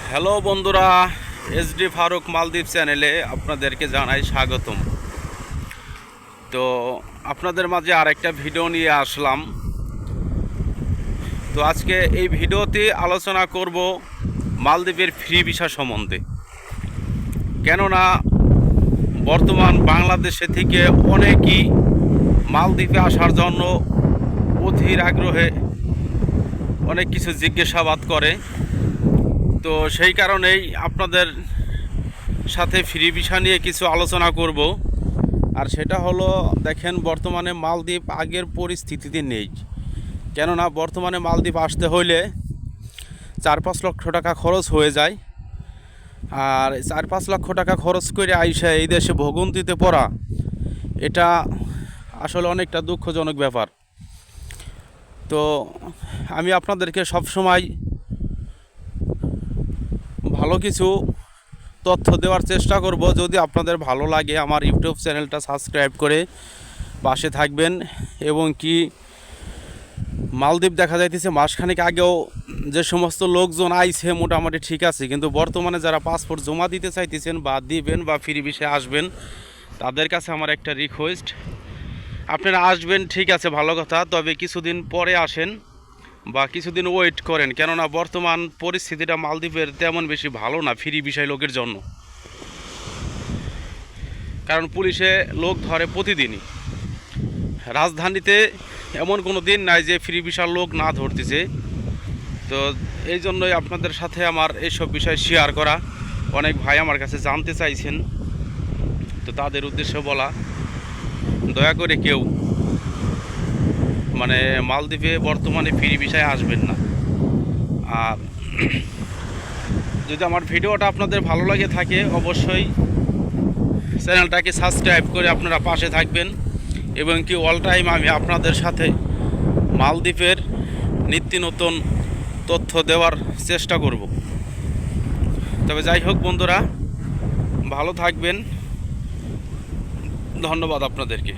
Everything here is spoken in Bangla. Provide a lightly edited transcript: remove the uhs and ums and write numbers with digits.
হ্যালো বন্ধুরা, এসডি ফারুক মালদ্বীপ চ্যানেলে আপনাদেরকে জানাই স্বাগতম। তো আপনাদের মাঝে আরেকটা ভিডিও নিয়ে আসলাম। তো আজকে এই ভিডিওতে আলোচনা করব মালদ্বীপের ফ্রি ভিসা সম্বন্ধে। কেননা বর্তমান বাংলাদেশে থেকে অনেকেই মালদ্বীপে আসার জন্য অধীর আগ্রহে অনেক কিছু জিজ্ঞাসাবাদ করে। তো সেই কারণেই আপনাদের সাথে ফ্রি ভিসা নিয়ে কিছু আলোচনা করব। আর সেটা হলো, দেখেন বর্তমানে মালদ্বীপ আগের পরিস্থিতিতে নেই। কেননা বর্তমানে মালদ্বীপ আসতে হইলে 4-5 লক্ষ টাকা খরচ হয়ে যায়। আর 4-5 লক্ষ টাকা খরচ করে আইসা এই দেশে ভোগান্তিতে পড়া, এটা আসলে অনেকটা দুঃখজনক ব্যাপার। তো আমি আপনাদেরকে সবসময় ভালো কিছু তথ্য দেওয়ার চেষ্টা করব। যদি আপনাদের ভালো লাগে আমার ইউটিউব চ্যানেলটা সাবস্ক্রাইব করে পাশে থাকবেন। এবং কি মালদ্বীপ দেখা যাইতেছে মাসখানেক আগেও যে সমস্ত লোকজন আইছে মোটামুটি ঠিক আছে, কিন্তু বর্তমানে যারা পাসপোর্ট জমা দিতে চাইতেছেন বা দিবেন বা ফ্রি ভিসায় আসবেন, তাদের কাছে আমার একটা রিকোয়েস্ট, আপনারা আসবেন ঠিক আছে ভালো কথা, তবে কিছুদিন পরে আসেন বা কিছুদিন ওয়েট করেন। কেননা বর্তমান পরিস্থিতিটা মালদ্বীপের তেমন বেশি ভালো না ফ্রি ভিসায় লোকের জন্য। কারণ পুলিশে লোক ধরে প্রতিদিনই। রাজধানীতে এমন কোনো দিন নাই যে ফ্রি ভিসার লোক না ধরতেছে। তো এই জন্যই আপনাদের সাথে আমার এইসব বিষয় শেয়ার করা। অনেক ভাই আমার কাছে জানতে চাইছেন, তো তাদের উদ্দেশ্যে বলা, দয়া করে কেউ মালদ্বীপে বর্তমানে ফ্রি ভিসায় আসবেন না। আর যদি আমার ভিডিওটা আপনাদের ভালো লাগে থাকে, অবশ্যই চ্যানেলটাকে সাবস্ক্রাইব করে আপনারা পাশে থাকবেন। এবং কি অল টাইম আমি আপনাদের সাথে মালদ্বীপের নিত্য নতুন তথ্য দেওয়ার চেষ্টা করব। তবে যাই হোক বন্ধুরা, ভালো থাকবেন। ধন্যবাদ আপনাদেরকে।